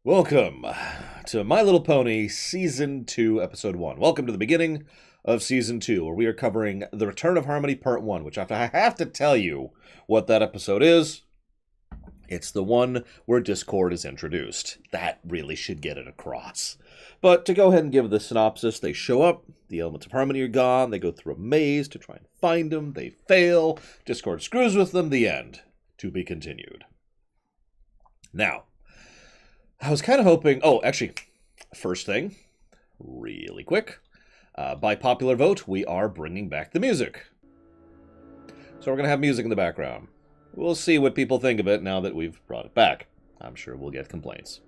Welcome to My Little Pony Season 2, Episode 1. Welcome to the beginning of Season 2, where we are covering The Return of Harmony Part 1, which I have to tell you what that episode is. It's the one where Discord is introduced. That really should get it across. But to go ahead and give the synopsis, they show up, the elements of harmony are gone, they go through a maze to try and find them, they fail, Discord screws with them, the end. To be continued. Now, I was kind of hoping... Oh, actually, first thing, really quick. By popular vote, we are bringing back the music. So we're going to have music in the background. We'll see what people think of it now that we've brought it back. I'm sure we'll get complaints.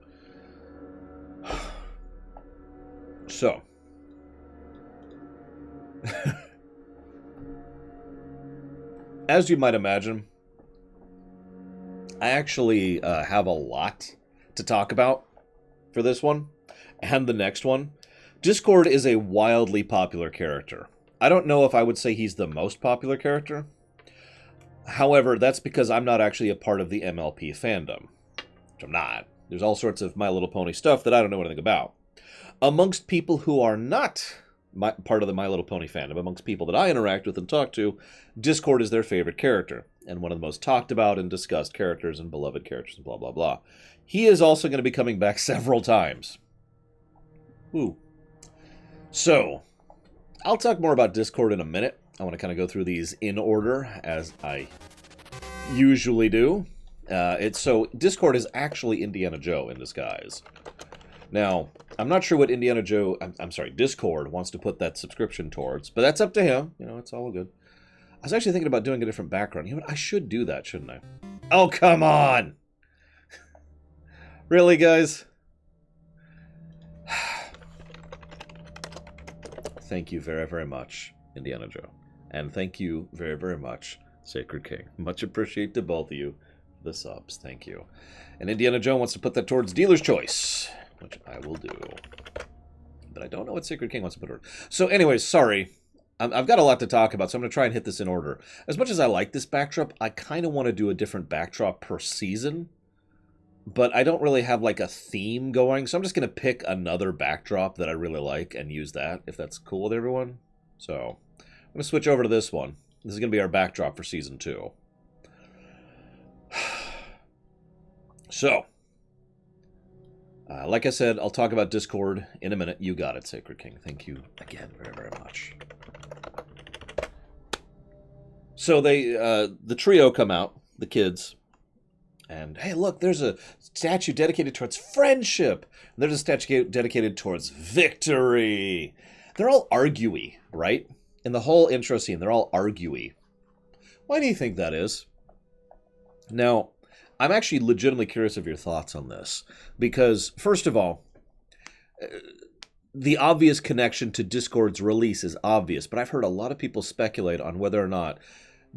So. As you might imagine, I actually have a lot to talk about for this one and the next one. Discord is a wildly popular character. I don't know if I would say he's the most popular character. However, that's because I'm not actually a part of the MLP fandom. Which I'm not. There's all sorts of My Little Pony stuff that I don't know anything about. Amongst people who are not part of the My Little Pony fandom, amongst people that I interact with and talk to, Discord is their favorite character, and one of the most talked about and discussed characters and beloved characters and blah blah blah. He is also going to be coming back several times. Ooh. So, I'll talk more about Discord in a minute. I want to kind of go through these in order, as I usually do. So, Discord is actually Indiana Joe in disguise. Now, I'm not sure what Discord wants to put that subscription towards, but that's up to him. You know, it's all good. I was actually thinking about doing a different background. You know what? I should do that, shouldn't I? Oh, come on! Really, guys? Thank you very, very much, Indiana Joe. And thank you very, very much, Sacred King. Much appreciate to both of you. The subs, thank you. And Indiana Joe wants to put that towards Dealer's Choice, which I will do. But I don't know what Sacred King wants to put towards. So anyways, sorry. I've got a lot to talk about, so I'm going to try and hit this in order. As much as I like this backdrop, I kind of want to do a different backdrop per season. But I don't really have like a theme going, so I'm just going to pick another backdrop that I really like and use that, if that's cool with everyone. So, I'm going to switch over to this one. This is going to be our backdrop for Season 2. So, like I said, I'll talk about Discord in a minute. You got it, Sacred King. Thank you again very, very much. So the trio come out, the kids, and hey, look, there's a statue dedicated towards friendship. There's a statue dedicated towards victory. They're all arguey, right? In the whole intro scene, they're all arguey. Why do you think that is? Now, I'm actually legitimately curious of your thoughts on this. Because, first of all, the obvious connection to Discord's release is obvious, but I've heard a lot of people speculate on whether or not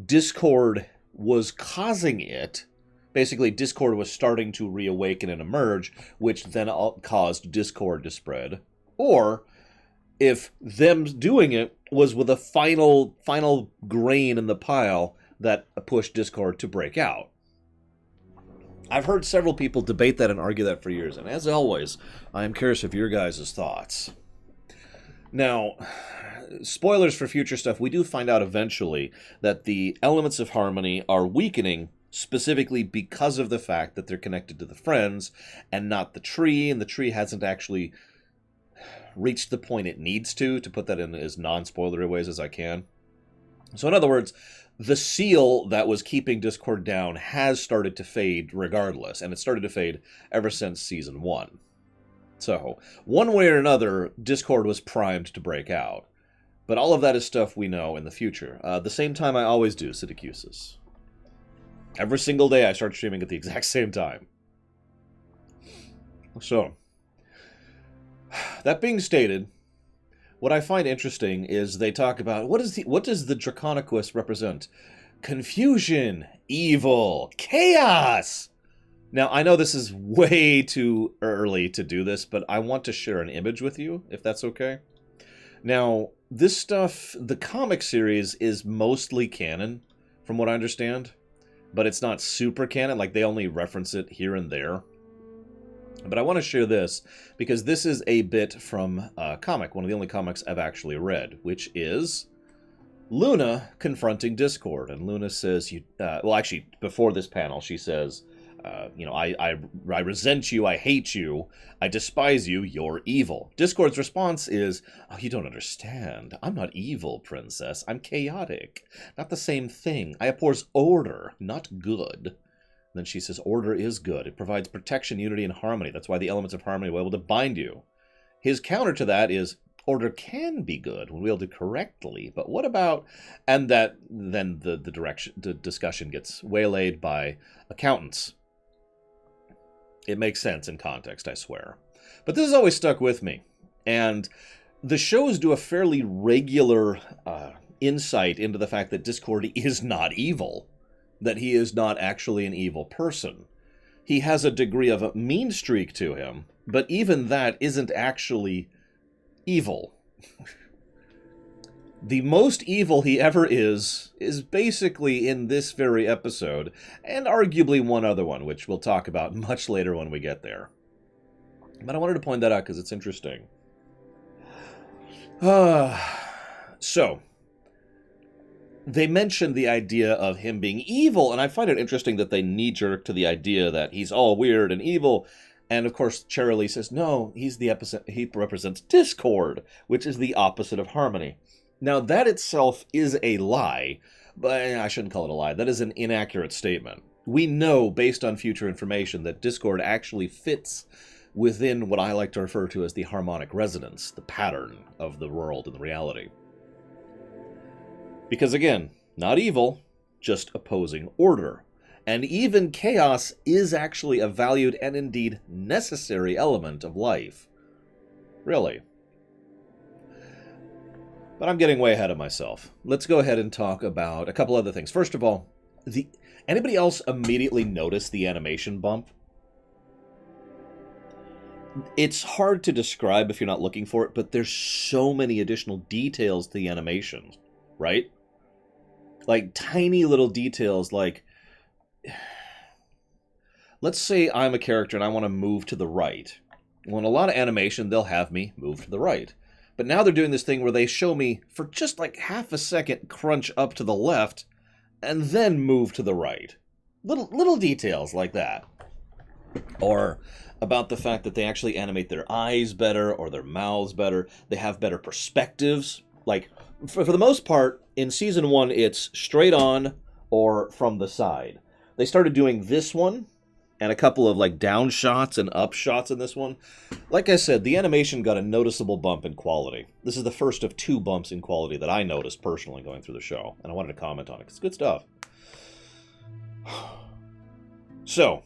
Discord was causing it. Basically, Discord was starting to reawaken and emerge, which then caused Discord to spread. Or if them doing it was with a final grain in the pile that pushed Discord to break out. I've heard several people debate that and argue that for years, and as always, I am curious of your guys' thoughts. Now, spoilers for future stuff, we do find out eventually that the elements of harmony are weakening specifically because of the fact that they're connected to the friends and not the tree, and the tree hasn't actually reached the point it needs to put that in as non-spoilery ways as I can. So in other words, the seal that was keeping Discord down has started to fade regardless, and it started to fade ever since Season 1. So, one way or another, Discord was primed to break out. But all of that is stuff we know in the future. The same time I always do, Sidicusis. Every single day I start streaming at the exact same time. So, that being stated, what I find interesting is they talk about, what does the Draconicus represent? Confusion, evil, chaos! Now, I know this is way too early to do this, but I want to share an image with you, if that's okay. Now, this stuff, the comic series is mostly canon, from what I understand, but it's not super canon, like they only reference it here and there. But I want to share this because this is a bit from a comic, one of the only comics I've actually read, which is Luna confronting Discord. And Luna says, well, actually, before this panel, she says, I resent you, I hate you, I despise you, you're evil. Discord's response is, oh, you don't understand. I'm not evil, princess. I'm chaotic. Not the same thing. I oppose order, not good. Then she says, order is good. It provides protection, unity, and harmony. That's why the elements of harmony will be able to bind you. His counter to that is, order can be good when wielded correctly, but what about... And that then the discussion gets waylaid by accountants. It makes sense in context, I swear. But this has always stuck with me. And the shows do a fairly regular insight into the fact that Discord is not evil. That he is not actually an evil person. He has a degree of a mean streak to him, but even that isn't actually evil. The most evil he ever is basically in this very episode, and arguably one other one, which we'll talk about much later when we get there. But I wanted to point that out because it's interesting. So... They mentioned the idea of him being evil, and I find it interesting that they knee-jerk to the idea that he's all weird and evil. And of course, Cherylee says, no, he represents discord, which is the opposite of harmony. Now, that itself is a lie, but I shouldn't call it a lie. That is an inaccurate statement. We know, based on future information, that discord actually fits within what I like to refer to as the harmonic resonance, the pattern of the world and the reality. Because again, not evil, just opposing order. And even chaos is actually a valued and indeed necessary element of life. Really. But I'm getting way ahead of myself. Let's go ahead and talk about a couple other things. First of all, anybody else immediately notice the animation bump? It's hard to describe if you're not looking for it, but there's so many additional details to the animations, right? Like tiny little details, like, let's say I'm a character and I want to move to the right. Well, in a lot of animation, they'll have me move to the right. But now they're doing this thing where they show me, for just like half a second, crunch up to the left, and then move to the right. Little details like that. Or about the fact that they actually animate their eyes better, or their mouths better. They have better perspectives. Like, for the most part, in Season 1, it's straight on or from the side. They started doing this one, and a couple of, like, down shots and up shots in this one. Like I said, the animation got a noticeable bump in quality. This is the first of 2 bumps in quality that I noticed personally going through the show, and I wanted to comment on it, 'cause it's good stuff. So,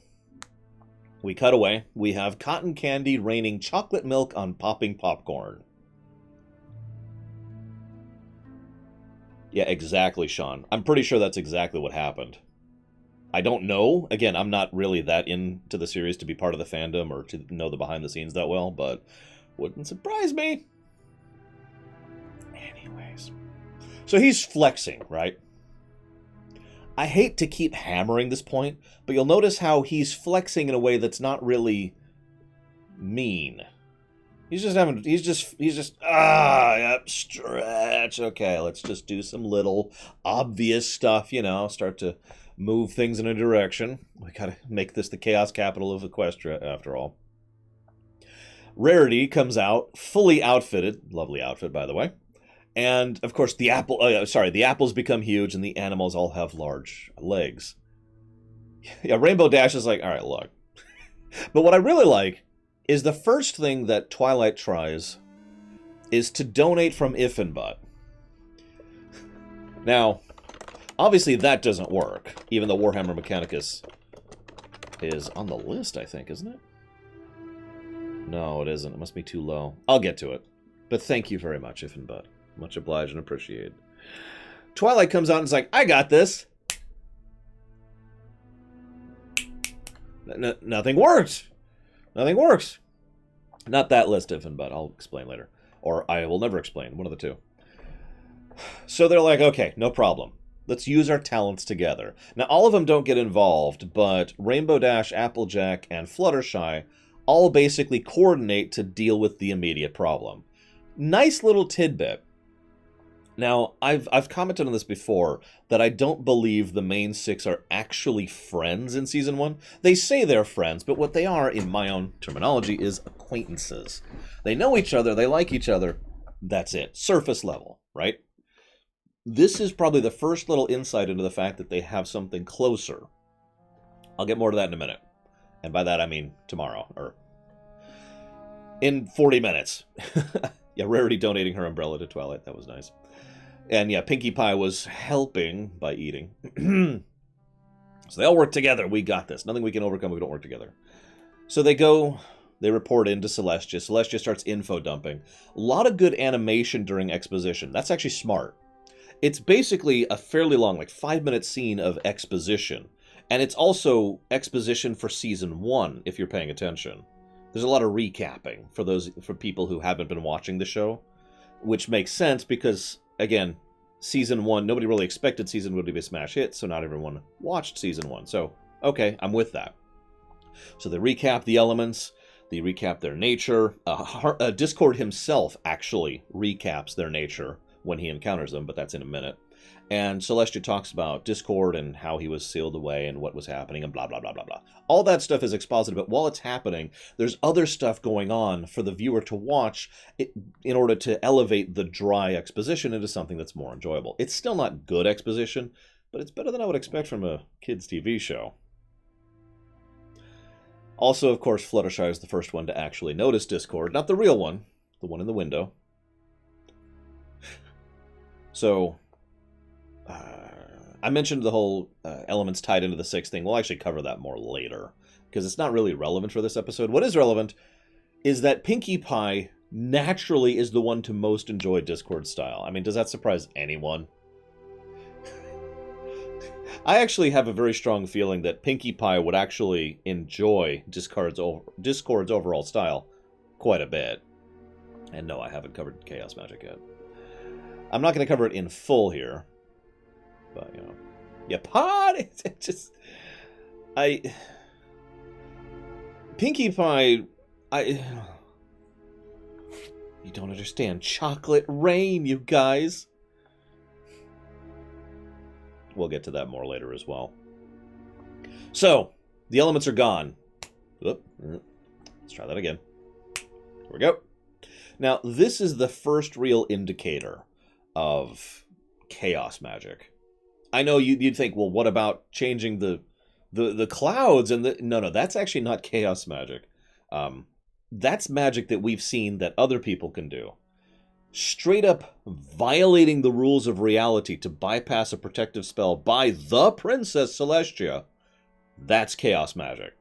we cut away. We have cotton candy raining chocolate milk on popping popcorn. Yeah, exactly, Sean. I'm pretty sure that's exactly what happened. I don't know. Again, I'm not really that into the series to be part of the fandom or to know the behind the scenes that well, but wouldn't surprise me. Anyways. So he's flexing, right? I hate to keep hammering this point, but you'll notice how he's flexing in a way that's not really mean. He's just, yep, stretch. Okay, let's just do some little obvious stuff, you know, start to move things in a direction. We gotta make this the chaos capital of Equestria, after all. Rarity comes out, fully outfitted. Lovely outfit, by the way. And, of course, the apples become huge, and the animals all have large legs. Yeah, Rainbow Dash is like, all right, look. But what I really like is the first thing that Twilight tries is to donate from Iffinbutt. Now, obviously that doesn't work, even though Warhammer Mechanicus is on the list, I think, isn't it? No, it isn't. It must be too low. I'll get to it. But thank you very much, Iffinbutt. Much obliged and appreciated. Twilight comes out and is like, I got this. Nothing works. Nothing works. Not that list, Iffinbutt. I'll explain later. Or I will never explain. One of the two. So they're like, okay, no problem. Let's use our talents together. Now, all of them don't get involved, but Rainbow Dash, Applejack, and Fluttershy all basically coordinate to deal with the immediate problem. Nice little tidbit. Now, I've commented on this before, that I don't believe the main six are actually friends in Season 1. They say they're friends, but what they are, in my own terminology, is acquaintances. They know each other, they like each other, that's it. Surface level, right? This is probably the first little insight into the fact that they have something closer. I'll get more to that in a minute. And by that I mean tomorrow, or in 40 minutes. Yeah, Rarity donating her umbrella to Twilight, that was nice. And yeah, Pinkie Pie was helping by eating. So they all work together. We got this. Nothing we can overcome if we don't work together. So they go, they report into Celestia. Celestia starts info dumping. A lot of good animation during exposition. That's actually smart. It's basically a fairly long, like 5-minute scene of exposition. And it's also exposition for Season 1, if you're paying attention. There's a lot of recapping for people who haven't been watching the show. Which makes sense because, again, Season 1, nobody really expected Season 1 to be a smash hit, so not everyone watched Season 1. So, okay, I'm with that. So they recap the elements, they recap their nature. Discord himself actually recaps their nature when he encounters them, but that's in a minute. And Celestia talks about Discord and how he was sealed away and what was happening and blah, blah, blah, blah, blah. All that stuff is exposited, but while it's happening, there's other stuff going on for the viewer to watch in order to elevate the dry exposition into something that's more enjoyable. It's still not good exposition, but it's better than I would expect from a kids' TV show. Also, of course, Fluttershy is the first one to actually notice Discord. Not the real one, the one in the window. So, I mentioned the whole elements tied into the six thing. We'll actually cover that more later, because it's not really relevant for this episode. What is relevant is that Pinkie Pie naturally is the one to most enjoy Discord style. I mean, does that surprise anyone? I actually have a very strong feeling that Pinkie Pie would actually enjoy Discord's overall style quite a bit. And no, I haven't covered Chaos Magic yet. I'm not going to cover it in full here. But, you know. Yeah, pot! It's just... Pinkie Pie... You don't understand. Chocolate rain, you guys! We'll get to that more later as well. So, the elements are gone. Oop, let's try that again. Here we go. Now, this is the first real indicator of chaos magic. I know you'd think, well, what about changing the clouds and the... No, that's actually not chaos magic. That's magic that we've seen that other people can do. Straight up violating the rules of reality to bypass a protective spell by the Princess Celestia. That's chaos magic.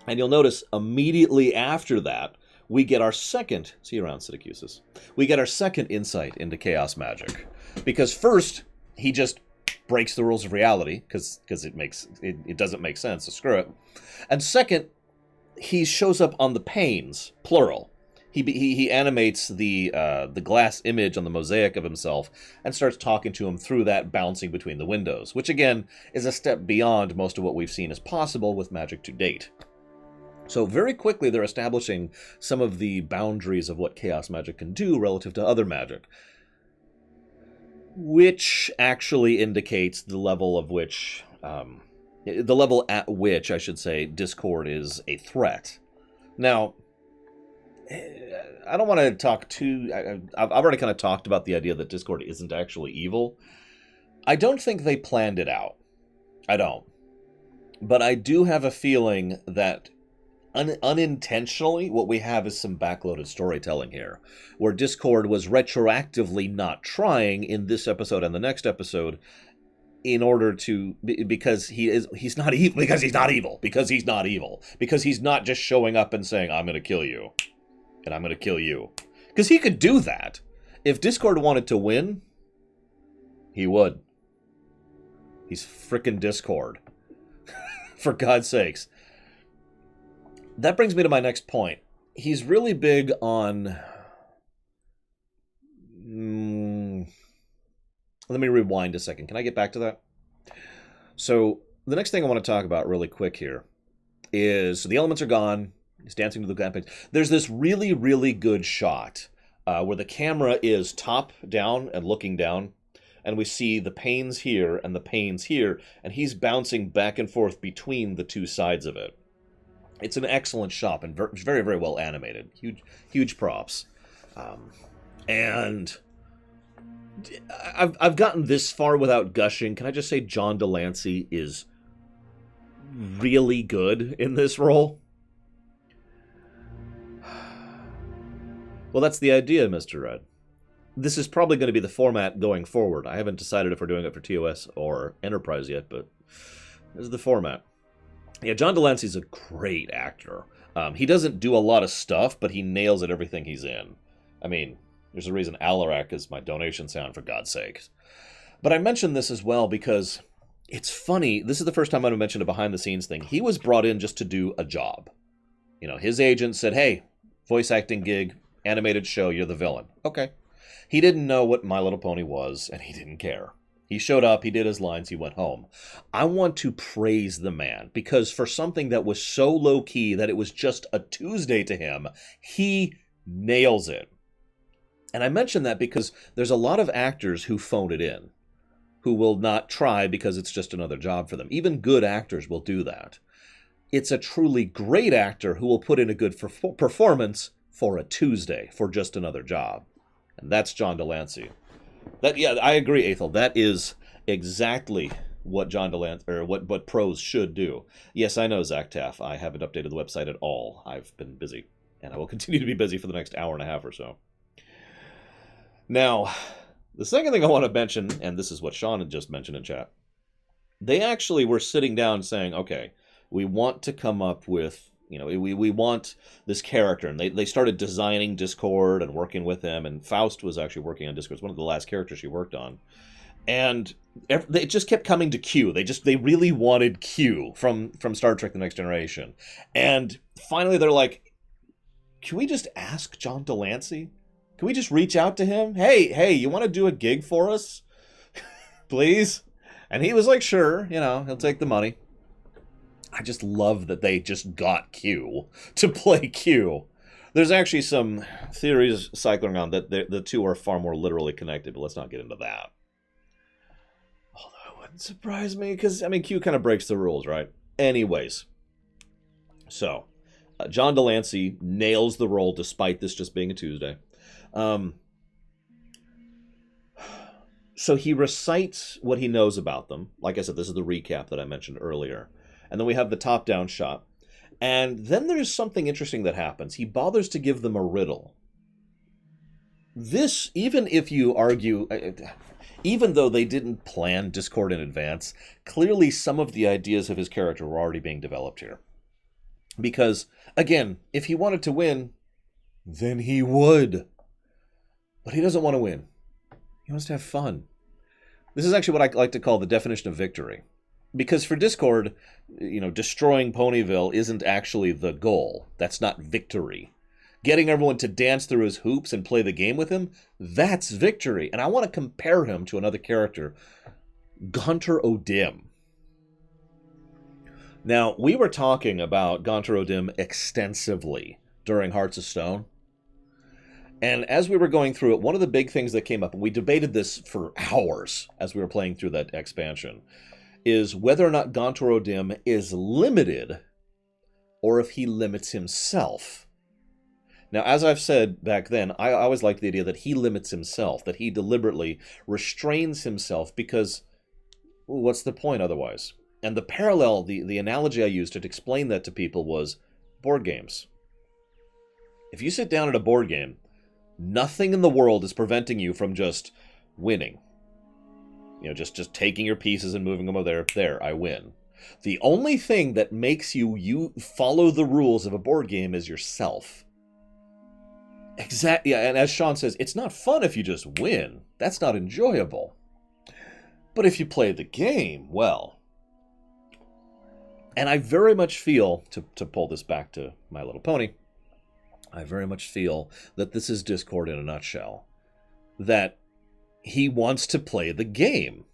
And you'll notice immediately after that, we get our second... See you around, Sidicusis. We get our second insight into chaos magic. Because first, he just breaks the rules of reality, because it doesn't make sense, so screw it. And second, he shows up on the panes, plural. He animates the glass image on the mosaic of himself and starts talking to him through that, bouncing between the windows, which again is a step beyond most of what we've seen as possible with magic to date. So very quickly they're establishing some of the boundaries of what chaos magic can do relative to other magic, which actually indicates the level of which, the level at which, I should say, Discord is a threat. Now, I don't want to talk too... I've already kind of talked about the idea that Discord isn't actually evil. I don't think they planned it out. I don't. But I do have a feeling that unintentionally, what we have is some backloaded storytelling here, where Discord was retroactively not trying in this episode and the next episode in order to, because he's not evil, because he's not just showing up and saying, I'm going to kill you, and I'm going to kill you. Because he could do that. If Discord wanted to win, he would. He's frickin' Discord. For God's sakes. That brings me to my next point. He's really big on... Let me rewind a second. Can I get back to that? So, the next thing I want to talk about really quick here is, so the elements are gone. He's dancing to the campaigns. There's this really, really good shot where the camera is top down and looking down, and we see the panes here and the panes here, and he's bouncing back and forth between the two sides of it. It's an excellent shot and very, very well animated. Huge props. And I've gotten this far without gushing. Can I just say John Lancie is really good in this role? Well, that's the idea, Mr. Red. This is probably going to be the format going forward. I haven't decided if we're doing it for TOS or Enterprise yet, but this is the format. Yeah, John Lancie's a great actor. He doesn't do a lot of stuff, but he nails at everything he's in. I mean, there's a reason Alarak is my donation sound, for God's sake. But I mentioned this as well because it's funny. This is the first time I've mentioned a behind-the-scenes thing. He was brought in just to do a job. You know, his agent said, hey, voice acting gig, animated show, you're the villain. Okay. He didn't know what My Little Pony was, and he didn't care. He showed up, he did his lines, he went home. I want to praise the man, because for something that was so low-key that it was just a Tuesday to him, he nails it. And I mention that because there's a lot of actors who phone it in, who will not try because it's just another job for them. Even good actors will do that. It's a truly great actor who will put in a good performance for a Tuesday, for just another job. And that's John Lancie. Yeah, I agree, Ethel. That is exactly what John Lancie, or what pros should do. Yes, I know, Zach Taff. I haven't updated the website at all. I've been busy, and I will continue to be busy for the next hour and a half or so. Now, the second thing I want to mention, and this is what Sean had just mentioned in chat, they actually were sitting down saying, okay, we want to come up with, you know, we want this character, and they started designing Discord and working with him, and Faust was actually working on Discord. It's one of the last characters she worked on, and it just kept coming to Q. They really wanted Q from Star Trek: The Next Generation, and finally they're like, can we just ask John Lancie? Can we just reach out to him? Hey, you want to do a gig for us, please? And he was like, sure, you know, he'll take the money. I just love that they just got Q to play Q. There's actually some theories cycling around that the two are far more literally connected, but let's not get into that. Although it wouldn't surprise me, because, I mean, Q kind of breaks the rules, right? Anyways. So, John Lancie nails the role despite this just being a Tuesday. So he recites what he knows about them. Like I said, this is the recap that I mentioned earlier. And then we have the top-down shot. And then there's something interesting that happens. He bothers to give them a riddle. This, even if you argue, even though they didn't plan Discord in advance, clearly some of the ideas of his character were already being developed here. Because, again, if he wanted to win, then he would. But he doesn't want to win. He wants to have fun. This is actually what I like to call the definition of victory. Because for Discord, you know, destroying Ponyville isn't actually the goal. That's not victory. Getting everyone to dance through his hoops and play the game with him, that's victory. And I want to compare him to another character, Gaunter O'Dim. Now, we were talking about Gaunter O'Dim extensively during Hearts of Stone. And as we were going through it, one of the big things that came up, and we debated this for hours as we were playing through that expansion, is whether or not Gaunter O'Dim is limited, or if he limits himself. Now, as I've said back then, I always liked the idea that he limits himself, that he deliberately restrains himself, because what's the point otherwise? And the parallel, the analogy I used to explain that to people was board games. If you sit down at a board game, nothing in the world is preventing you from just winning. You know, just taking your pieces and moving them over there. There, I win. The only thing that makes you follow the rules of a board game is yourself. Exactly. Yeah, and as Sean says, it's not fun if you just win. That's not enjoyable. But if you play the game, well. And I very much feel, to pull this back to My Little Pony, I very much feel that this is Discord in a nutshell. That he wants to play the game.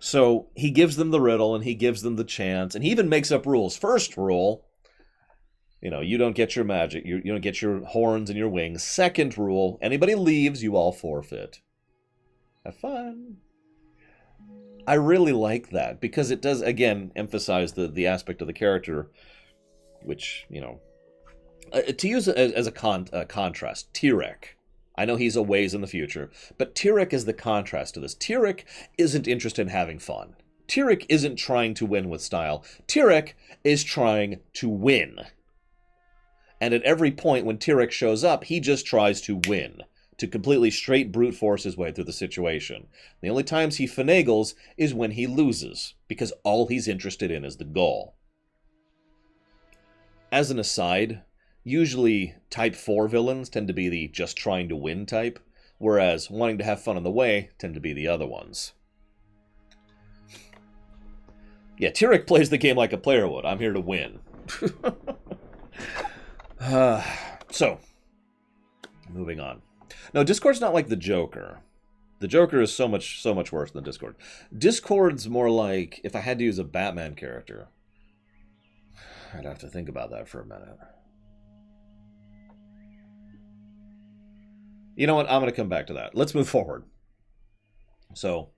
So he gives them the riddle, and he gives them the chance, and he even makes up rules. First rule, you don't get your magic. You don't get your horns and your wings. Second rule, anybody leaves, you all forfeit. Have fun. I really like that, because it does, again, emphasize the aspect of the character, which, to use as a contrast, Tyrek. I know he's a ways in the future, but Tyrek is the contrast to this. Tyrek isn't interested in having fun. Tyrek isn't trying to win with style. Tyrek is trying to win. And at every point when Tyrek shows up, he just tries to win, to completely straight brute force his way through the situation. The only times he finagles is when he loses, because all he's interested in is the goal. As an aside, usually type 4 villains tend to be the just trying to win type, whereas wanting to have fun on the way tend to be the other ones. Yeah, Tyrek plays the game like a player would. I'm here to win. So, moving on. No, Discord's not like the Joker. The Joker is so much worse than Discord. Discord's more like, if I had to use a Batman character, I'd have to think about that for a minute. You know what? I'm going to come back to that. Let's move forward. So,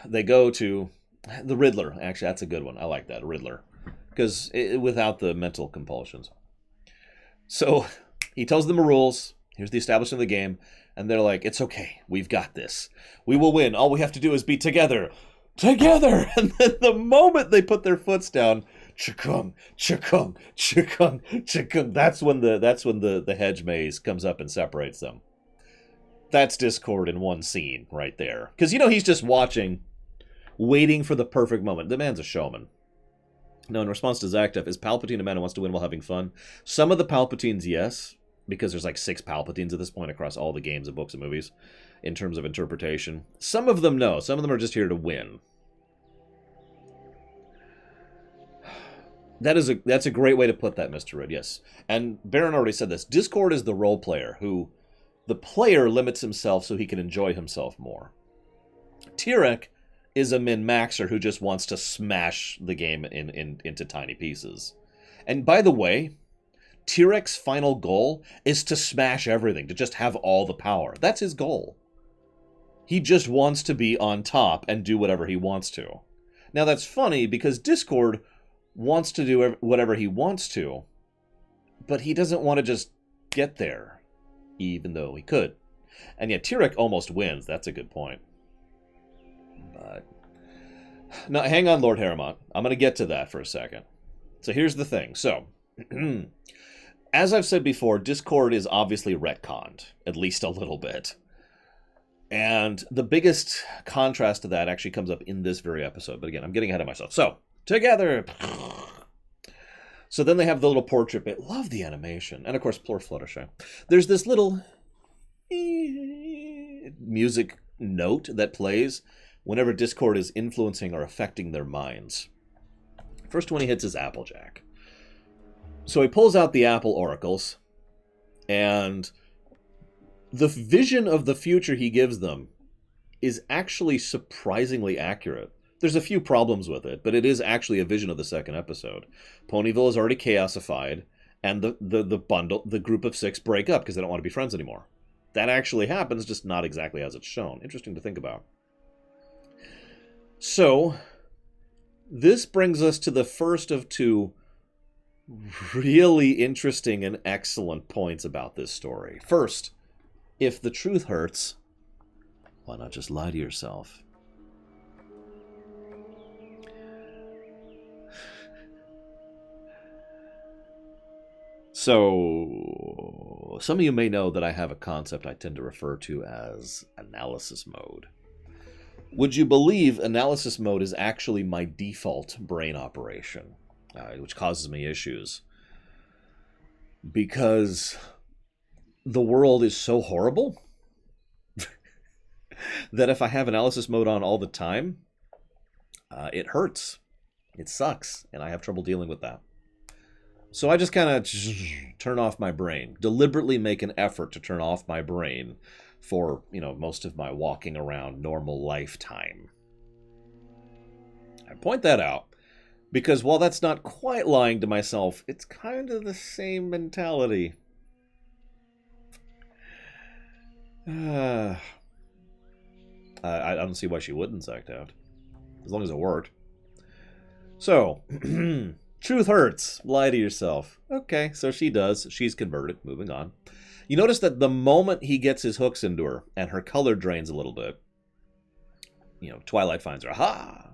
they go to the Riddler. Actually, that's a good one. I like that, Riddler. Because without the mental compulsions. So, he tells them the rules. Here's the establishment of the game. And they're like, it's okay. We've got this. We will win. All we have to do is be together. Together! And then the moment they put their foots down, chikung, chikung, chikung, chikung. That's when the hedge maze comes up and separates them. That's Discord in one scene right there. Because, he's just watching, waiting for the perfect moment. The man's a showman. No, in response to Zactef, is Palpatine a man who wants to win while having fun? Some of the Palpatines, yes. Because there's like 6 Palpatines at this point across all the games and books and movies in terms of interpretation. Some of them, no. Some of them are just here to win. That's a great way to put that, Mr. Red, yes. And Baron already said this. Discord is the role player who the player limits himself so he can enjoy himself more. Tyrek is a min-maxer who just wants to smash the game into tiny pieces. And by the way, Tyrek's final goal is to smash everything, to just have all the power. That's his goal. He just wants to be on top and do whatever he wants to. Now that's funny because Discord wants to do whatever he wants to, but he doesn't want to just get there, even though he could. And yet Tyrek almost wins. That's a good point. But now, hang on, Lord Harrimont. I'm going to get to that for a second. So here's the thing. So, as I've said before, Discord is obviously retconned, at least a little bit. And the biggest contrast to that actually comes up in this very episode. But again, I'm getting ahead of myself. So, together. So then they have the little portrait bit. Love the animation. And of course, poor Fluttershy. There's this little music note that plays whenever Discord is influencing or affecting their minds. First one he hits is Applejack. So he pulls out the Apple Oracles, and the vision of the future he gives them is actually surprisingly accurate. There's a few problems with it, but it is actually a vision of the second episode. Ponyville is already chaosified, and the group of 6 break up because they don't want to be friends anymore. That actually happens, just not exactly as it's shown. Interesting to think about. So, this brings us to the first of 2 really interesting and excellent points about this story. First, if the truth hurts, why not just lie to yourself? So, some of you may know that I have a concept I tend to refer to as analysis mode. Would you believe analysis mode is actually my default brain operation, which causes me issues? Because the world is so horrible that if I have analysis mode on all the time, it hurts. It sucks, and I have trouble dealing with that. So I just kind of turn off my brain, deliberately make an effort to turn off my brain for, most of my walking around normal lifetime. I point that out because while that's not quite lying to myself, it's kind of the same mentality. I don't see why she wouldn't act out, as long as it worked. So, truth hurts. Lie to yourself. Okay, so she does. She's converted. Moving on. You notice that the moment he gets his hooks into her and her color drains a little bit, you know, Twilight finds her. Aha!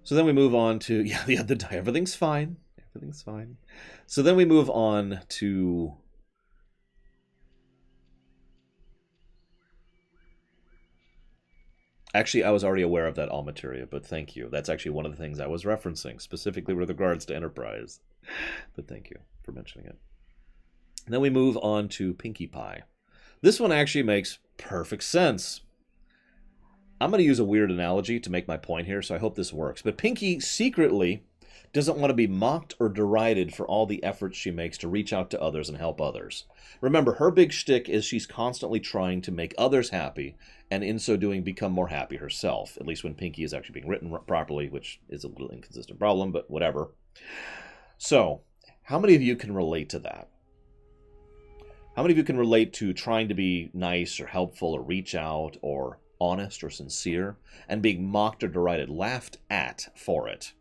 So then we move on to, everything's fine. Everything's fine. So then we move on to... Actually, I was already aware of that all materia, but thank you. That's actually one of the things I was referencing, specifically with regards to Enterprise. But thank you for mentioning it. And then we move on to Pinkie Pie. This one actually makes perfect sense. I'm going to use a weird analogy to make my point here, so I hope this works. But Pinkie secretly doesn't want to be mocked or derided for all the efforts she makes to reach out to others and help others. Remember, her big shtick is she's constantly trying to make others happy, and in so doing become more happy herself, at least when Pinkie is actually being written properly, which is a little inconsistent problem, but whatever. So, how many of you can relate to that? How many of you can relate to trying to be nice or helpful or reach out or honest or sincere and being mocked or derided, laughed at for it?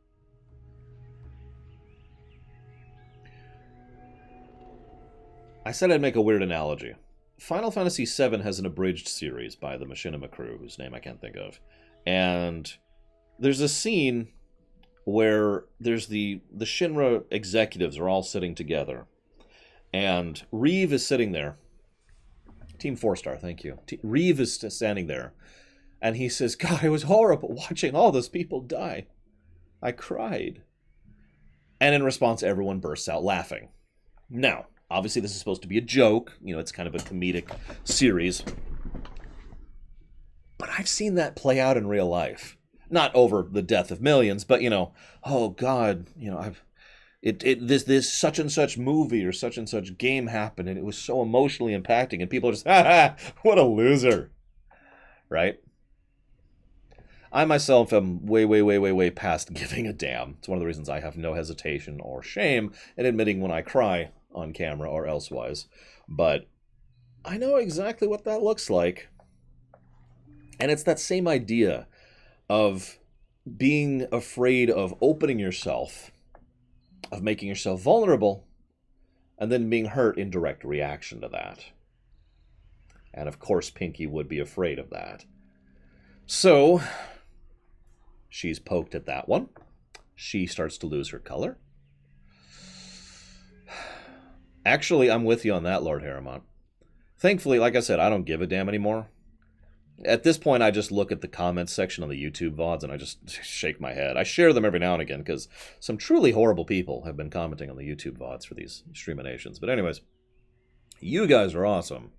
I said I'd make a weird analogy. Final Fantasy VII has an abridged series by the Machinima crew, whose name I can't think of. And there's a scene where there's the Shinra executives are all sitting together. And Reeve is sitting there. Team 4-star, thank you. Reeve is standing there. And he says, God, it was horrible watching all those people die. I cried. And in response, everyone bursts out laughing. Now, obviously this is supposed to be a joke. You know, it's kind of a comedic series. But I've seen that play out in real life. Not over the death of millions, but, you know, oh, God, you know, this such and such movie or such and such game happened, and it was so emotionally impacting, and people are just, what a loser, right? I myself am way past giving a damn. It's one of the reasons I have no hesitation or shame in admitting when I cry on camera or elsewise. But I know exactly what that looks like. And it's that same idea of being afraid of opening yourself, of making yourself vulnerable, and then being hurt in direct reaction to that. And of course, Pinkie would be afraid of that. So, she's poked at that one. She starts to lose her color. Actually, I'm with you on that, Lord Harrimont. Thankfully, like I said, I don't give a damn anymore. At this point, I just look at the comments section on the YouTube VODs and I just shake my head. I share them every now and again because some truly horrible people have been commenting on the YouTube VODs for these Streaminations. But anyways, you guys are awesome.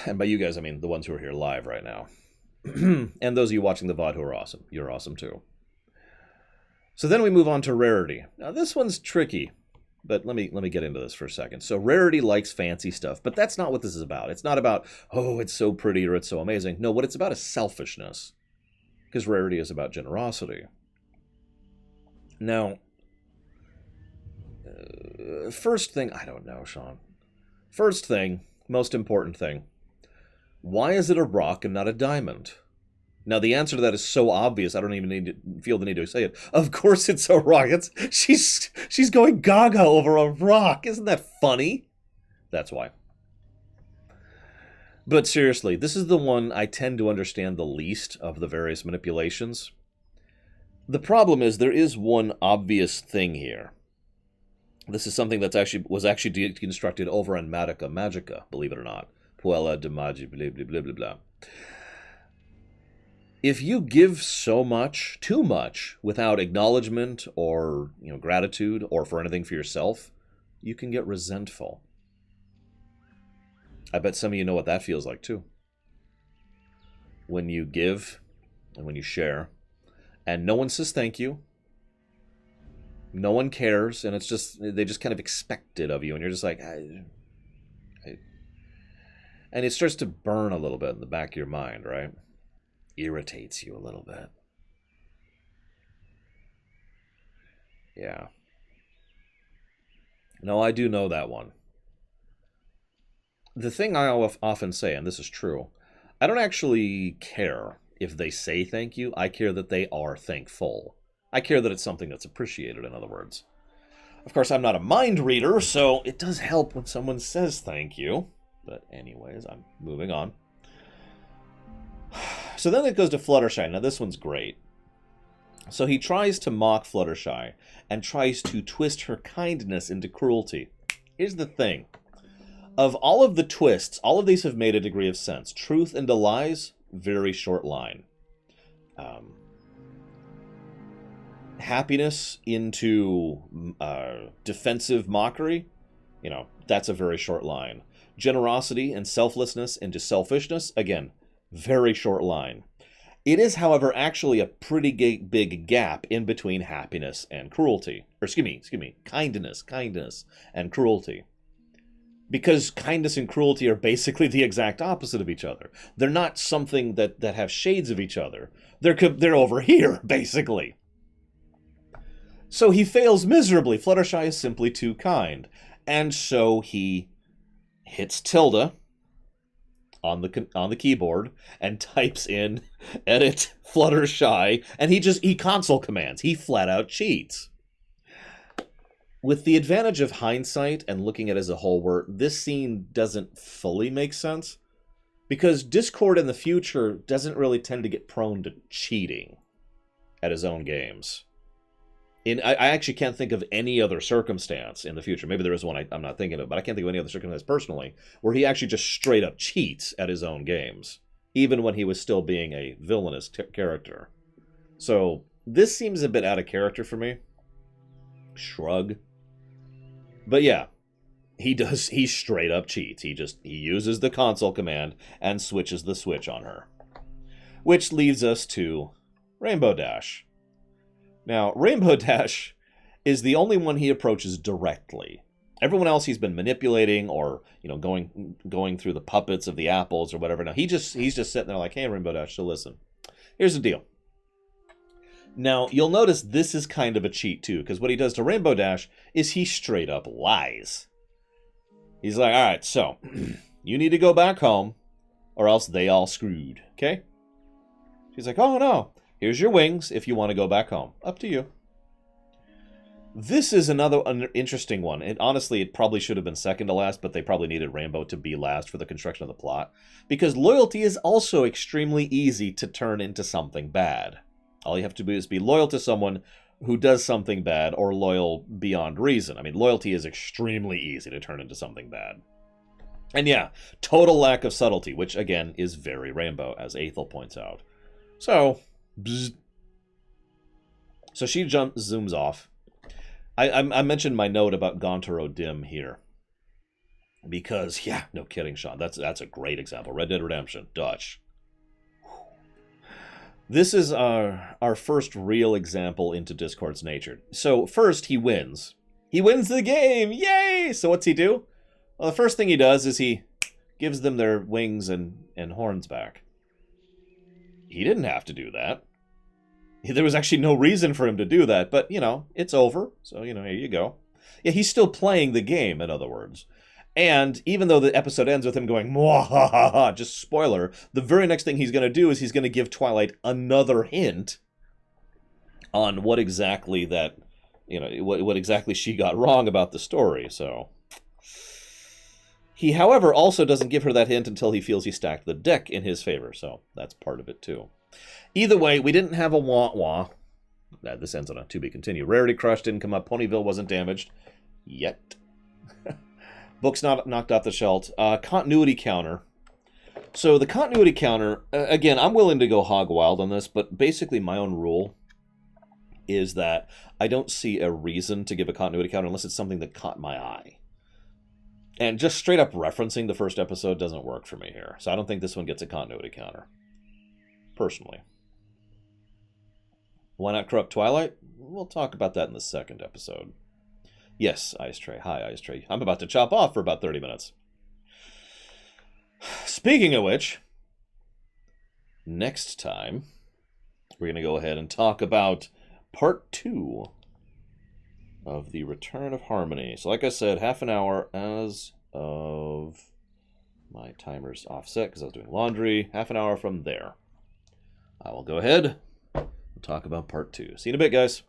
And by you guys, I mean the ones who are here live right now. And those of you watching the VOD who are awesome. You're awesome too. So then we move on to Rarity. Now this one's tricky. But let me get into this for a second. So Rarity likes fancy stuff, but that's not what this is about. It's not about, oh, it's so pretty or it's so amazing. No, what it's about is selfishness. Because Rarity is about generosity. Now, first thing, I don't know, Sean. First thing, most important thing. Why is it a rock and not a diamond? Now, the answer to that is so obvious, I don't even feel the need to say it. Of course it's a rock. She's going gaga over a rock. Isn't that funny? That's why. But seriously, this is the one I tend to understand the least of the various manipulations. The problem is there is one obvious thing here. This is something that was actually deconstructed over on Magica, believe it or not. Puella de Magi, blah, blah, blah, blah, blah. If you give so much, too much, without acknowledgement or gratitude or for anything for yourself, you can get resentful. I bet some of you know what that feels like too. When you give and when you share, and no one says thank you, no one cares, and they just kind of expect it of you, and you're just like, and it starts to burn a little bit in the back of your mind, right? irritates you a little bit. Yeah. No, I do know that one. The thing I often say, and this is true, I don't actually care if they say thank you. I care that they are thankful. I care that it's something that's appreciated, in other words. Of course, I'm not a mind reader, so it does help when someone says thank you. But anyways, I'm moving on. So then it goes to Fluttershy. Now this one's great. So he tries to mock Fluttershy and tries to twist her kindness into cruelty. Here's the thing. Of all of the twists, all of these have made a degree of sense. Truth into lies, very short line. Happiness into defensive mockery, you know, that's a very short line. Generosity and selflessness into selfishness, again, very short line. It is, however, actually a pretty big gap in between happiness and cruelty. Or excuse me, kindness and cruelty. Because kindness and cruelty are basically the exact opposite of each other. They're not something that have shades of each other. They're over here, basically. So he fails miserably. Fluttershy is simply too kind. And so he hits tilde on the keyboard and types in edit Fluttershy, and he console commands. He flat out cheats. With the advantage of hindsight and looking at it as a whole, where this scene doesn't fully make sense, because Discord in the future doesn't really tend to get prone to cheating at his own games. I actually can't think of any other circumstance in the future. Maybe there is one I'm not thinking of, but I can't think of any other circumstance personally where he actually just straight up cheats at his own games, even when he was still being a villainous character. So this seems a bit out of character for me. Shrug. But yeah, he straight up cheats. He uses the console command and switches the switch on her. Which leads us to Rainbow Dash. Now, Rainbow Dash is the only one he approaches directly. Everyone else he's been manipulating or, you know, going through the puppets of the apples or whatever. Now, he's just sitting there like, hey, Rainbow Dash, so listen. Here's the deal. Now, you'll notice this is kind of a cheat, too, because what he does to Rainbow Dash is he straight up lies. He's like, all right, so, you need to go back home, or else they all screwed, okay? She's like, oh, no. Here's your wings if you want to go back home. Up to you. This is another interesting one. And honestly, it probably should have been second to last, but they probably needed Rainbow to be last for the construction of the plot. Because loyalty is also extremely easy to turn into something bad. All you have to do is be loyal to someone who does something bad or loyal beyond reason. I mean, loyalty is extremely easy to turn into something bad. And yeah, total lack of subtlety, which again is very Rainbow, as Aethel points out. So... Bzz. So she zooms off. I mentioned my note about Gontaro Dim here. Because, yeah, no kidding, Sean. That's a great example. Red Dead Redemption, Dutch. This is our first real example into Discord's nature. So first, he wins. He wins the game! Yay! So what's he do? Well, the first thing he does is he gives them their wings and horns back. He didn't have to do that. There was actually no reason for him to do that, but, you know, it's over. So, you know, here you go. Yeah, he's still playing the game, in other words. And even though the episode ends with him going, mwahaha, just spoiler, the very next thing he's going to do is he's going to give Twilight another hint on what exactly that, you know, what exactly she got wrong about the story, so... He, however, also doesn't give her that hint until he feels he stacked the deck in his favor, so that's part of it, too. Either way, we didn't have a wah-wah. This ends on a to-be continued. Rarity Crush didn't come up. Ponyville wasn't damaged. Yet. Books not knocked off the shelf. Continuity counter. So the continuity counter, again, I'm willing to go hog wild on this, but basically my own rule is that I don't see a reason to give a continuity counter unless it's something that caught my eye. And just straight up referencing the first episode doesn't work for me here. So I don't think this one gets a continuity counter. Personally. Why not corrupt Twilight? We'll talk about that in the second episode. Yes, Ice Tray. Hi, Ice Tray. I'm about to chop off for about 30 minutes. Speaking of which, next time, we're going to go ahead and talk about part 2 of the Return of Harmony. So like I said, half an hour as of my timer's offset because I was doing laundry. Half an hour from there. I will go ahead and talk about part 2. See you in a bit, guys.